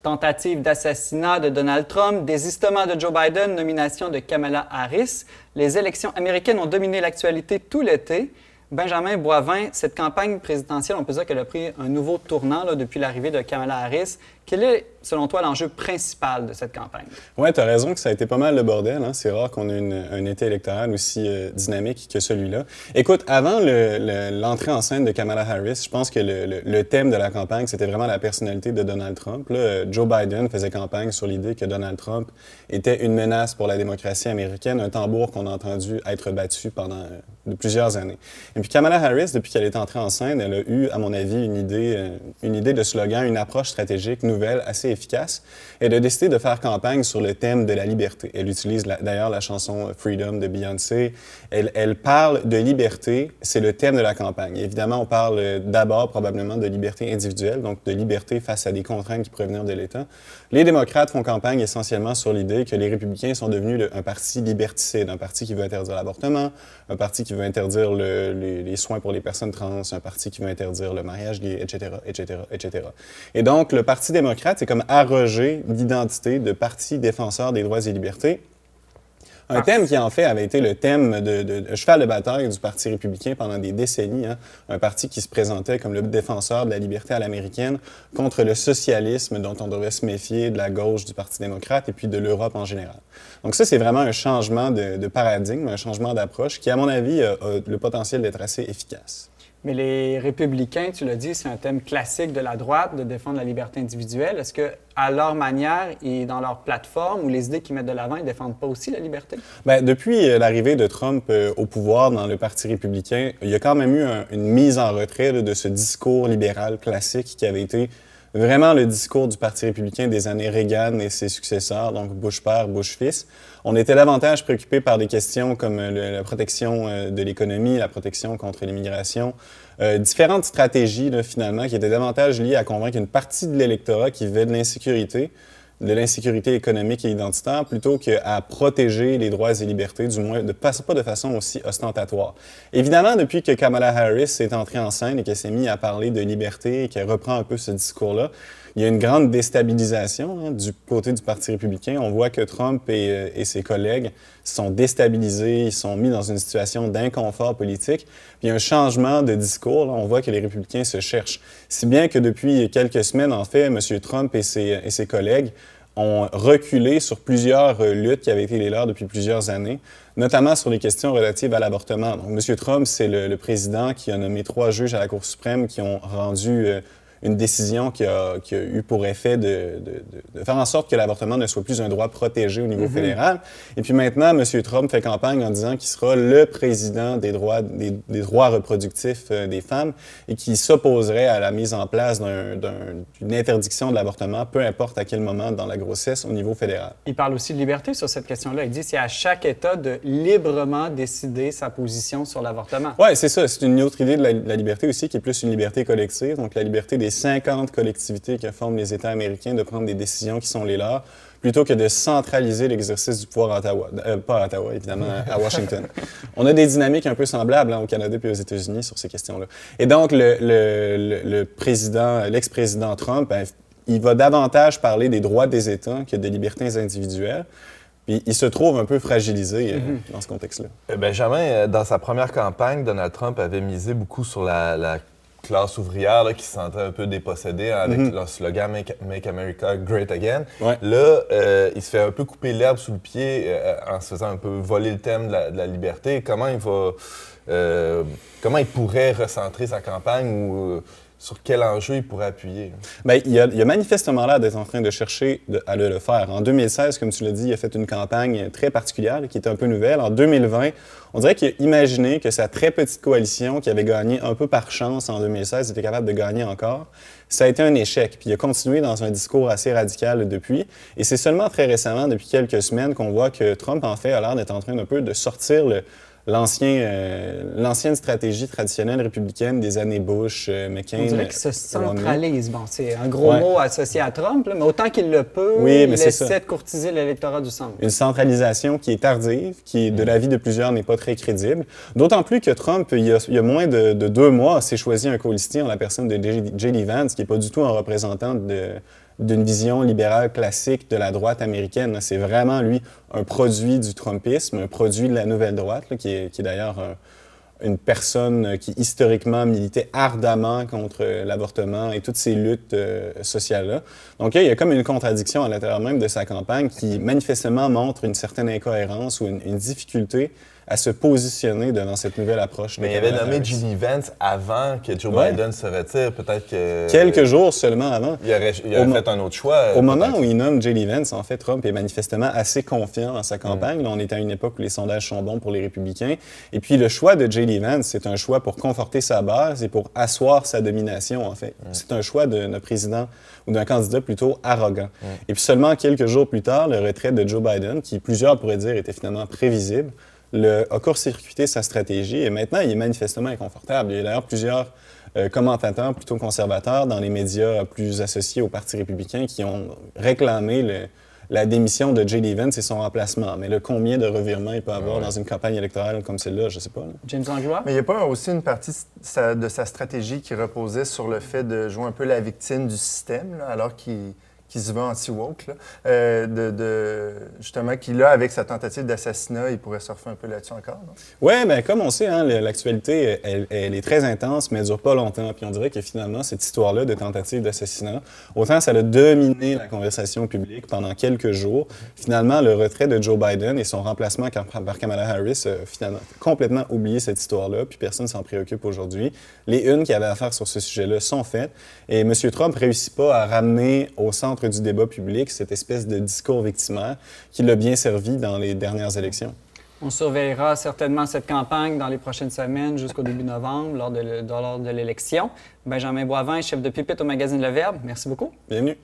Tentative d'assassinat de Donald Trump, désistement de Joe Biden, nomination de Kamala Harris. Les élections américaines ont dominé l'actualité tout l'été. Benjamin Boivin, cette campagne présidentielle, on peut dire qu'elle a pris un nouveau tournant depuis l'arrivée de Kamala Harris. Quel est, selon toi, l'enjeu principal de cette campagne? Oui, tu as raison que ça a été pas mal le bordel. Hein? C'est rare qu'on ait un été électoral aussi dynamique que celui-là. Écoute, avant l'entrée en scène de Kamala Harris, je pense que le thème de la campagne, c'était vraiment la personnalité de Donald Trump. Là, Joe Biden faisait campagne sur l'idée que Donald Trump était une menace pour la démocratie américaine, un tambour qu'on a entendu être battu pendant plusieurs années. Et puis Kamala Harris, depuis qu'elle est entrée en scène, elle a eu, à mon avis, une idée de slogan, une approche stratégique nouvelle, assez efficace. Elle a décidé de faire campagne sur le thème de la liberté. Elle utilise d'ailleurs la chanson Freedom de Beyoncé. Elle parle de liberté, c'est le thème de la campagne. Évidemment, on parle d'abord probablement de liberté individuelle, donc de liberté face à des contraintes qui pourraient venir de l'État. Les démocrates font campagne essentiellement sur l'idée que les républicains sont devenus un parti liberticide, un parti qui veut interdire l'avortement, un parti qui veut interdire les soins pour les personnes trans, un parti qui veut interdire le mariage gay, etc., etc., etc. Et donc, le Parti démocrate, c'est comme arroger l'identité de parti défenseur des droits et libertés. Un thème qui, en fait, avait été le thème de cheval de bataille du Parti républicain pendant des décennies. Hein? Un parti qui se présentait comme le défenseur de la liberté à l'américaine contre le socialisme dont on devrait se méfier de la gauche du Parti démocrate et puis de l'Europe en général. Donc ça, c'est vraiment un changement de paradigme, un changement d'approche qui, à mon avis, a le potentiel d'être assez efficace. Mais les républicains, tu l'as dit, c'est un thème classique de la droite, de défendre la liberté individuelle. Est-ce que, à leur manière et dans leur plateforme ou les idées qu'ils mettent de l'avant, ils ne défendent pas aussi la liberté? Bien, depuis l'arrivée de Trump au pouvoir dans le Parti républicain, il y a quand même eu une mise en retrait de ce discours libéral classique qui avait été vraiment le discours du Parti républicain des années Reagan et ses successeurs, donc Bush père, Bush fils. On était davantage préoccupés par des questions comme la protection de l'économie, la protection contre l'immigration, différentes stratégies là, finalement qui étaient davantage liées à convaincre une partie de l'électorat qui vivait de l'insécurité économique et identitaire, plutôt qu'à protéger les droits et libertés, du moins pas de façon aussi ostentatoire. Évidemment, depuis que Kamala Harris est entrée en scène et qu'elle s'est mise à parler de liberté et qu'elle reprend un peu ce discours-là, il y a une grande déstabilisation du côté du Parti républicain. On voit que Trump et ses collègues sont déstabilisés, ils sont mis dans une situation d'inconfort politique. Puis il y a un changement de discours. Là. On voit que les républicains se cherchent. Si bien que depuis quelques semaines, en fait, M. Trump et ses collègues ont reculé sur plusieurs luttes qui avaient été les leurs depuis plusieurs années, notamment sur les questions relatives à l'avortement. Donc, M. Trump, c'est le président qui a nommé 3 juges à la Cour suprême qui ont rendu une décision qui a eu pour effet de faire en sorte que l'avortement ne soit plus un droit protégé au niveau fédéral. Et puis maintenant, M. Trump fait campagne en disant qu'il sera le président des droits reproductifs des femmes et qu'il s'opposerait à la mise en place d'une interdiction de l'avortement, peu importe à quel moment dans la grossesse au niveau fédéral. Il parle aussi de liberté sur cette question-là. Il dit que c'est à chaque État de librement décider sa position sur l'avortement. Oui, c'est ça. C'est une autre idée de la liberté aussi, qui est plus une liberté collective, donc la liberté des 50 collectivités que forment les États américains de prendre des décisions qui sont les leurs, plutôt que de centraliser l'exercice du pouvoir à Ottawa. Pas à Ottawa, évidemment, à Washington. On a des dynamiques un peu semblables au Canada et aux États-Unis sur ces questions-là. Et donc, l'ex-président Trump, il va davantage parler des droits des États que des libertés individuelles. Puis il se trouve un peu fragilisé dans ce contexte-là. Benjamin, dans sa première campagne, Donald Trump avait misé beaucoup sur la classe ouvrière là, qui se sentait un peu dépossédée avec leur slogan Make America Great Again. Ouais. Là, il se fait un peu couper l'herbe sous le pied en se faisant un peu voler le thème de la liberté. Comment il pourrait recentrer sa campagne ou sur quel enjeu il pourrait appuyer? Bien, il a manifestement l'air d'être en train de chercher à le faire. En 2016, comme tu l'as dit, il a fait une campagne très particulière qui était un peu nouvelle. En 2020, on dirait qu'il a imaginé que sa très petite coalition, qui avait gagné un peu par chance en 2016, était capable de gagner encore. Ça a été un échec. Puis il a continué dans un discours assez radical depuis. Et c'est seulement très récemment, depuis quelques semaines, qu'on voit que Trump, en fait, a l'air d'être en train un peu de sortir l'ancienne stratégie traditionnelle républicaine des années Bush, McCain. On dirait qu'il se centralise. Bon, c'est un gros mot associé à Trump, là, mais autant qu'il le peut, il essaie de courtiser l'électorat du centre. Une centralisation qui est tardive, qui, de l'avis de plusieurs, n'est pas très crédible. D'autant plus que Trump, il y a moins de 2 mois, s'est choisi un colistier en la personne de J.D. Vance, qui n'est pas du tout un représentant d'une vision libérale classique de la droite américaine. C'est vraiment, lui, un produit du Trumpisme, un produit de la nouvelle droite, là, qui est d'ailleurs une personne qui historiquement militait ardemment contre l'avortement et toutes ces luttes sociales-là. Donc il y a comme une contradiction à l'intérieur même de sa campagne qui manifestement montre une certaine incohérence ou une difficulté à se positionner devant cette nouvelle approche. Mais il avait nommé J.D. Vance avant que Joe Biden se retire, peut-être que... Quelques jours seulement avant. Il aurait fait un autre choix. Au moment où il nomme J.D. Vance, en fait, Trump est manifestement assez confiant dans sa campagne. Là, on est à une époque où les sondages sont bons pour les républicains. Et puis le choix de J.D. Vance, c'est un choix pour conforter sa base et pour asseoir sa domination, en fait. C'est un choix d'un président ou d'un candidat plutôt arrogant. Et puis seulement quelques jours plus tard, le retrait de Joe Biden, qui plusieurs pourraient dire était finalement prévisible, a court-circuité sa stratégie et maintenant, il est manifestement inconfortable. Il y a d'ailleurs plusieurs commentateurs plutôt conservateurs dans les médias plus associés au Parti républicain qui ont réclamé la démission de J.D. Vance et son remplacement. Mais là, combien de revirements il peut avoir dans une campagne électorale comme celle-là, je ne sais pas. Là. James Langlois? Mais il n'y a pas aussi une partie de sa stratégie qui reposait sur le fait de jouer un peu la victime du système, là, alors qu'il se veut anti-woke, justement, qui, là, avec sa tentative d'assassinat, il pourrait surfer un peu là-dessus encore. Oui, bien, comme on sait, hein, l'actualité, elle est très intense, mais elle ne dure pas longtemps. Puis on dirait que finalement, cette histoire-là de tentative d'assassinat, autant ça a dominé la conversation publique pendant quelques jours, finalement, le retrait de Joe Biden et son remplacement par Kamala Harris a finalement complètement oublié cette histoire-là, puis personne ne s'en préoccupe aujourd'hui. Les unes qui avaient à faire sur ce sujet-là sont faites, et M. Trump ne réussit pas à ramener au centre du débat public cette espèce de discours victimaire qui l'a bien servi dans les dernières élections. On surveillera certainement cette campagne dans les prochaines semaines jusqu'au début novembre, lors de l'élection. Benjamin Boivin, chef de pupitre au magazine Le Verbe, merci beaucoup. Bienvenue.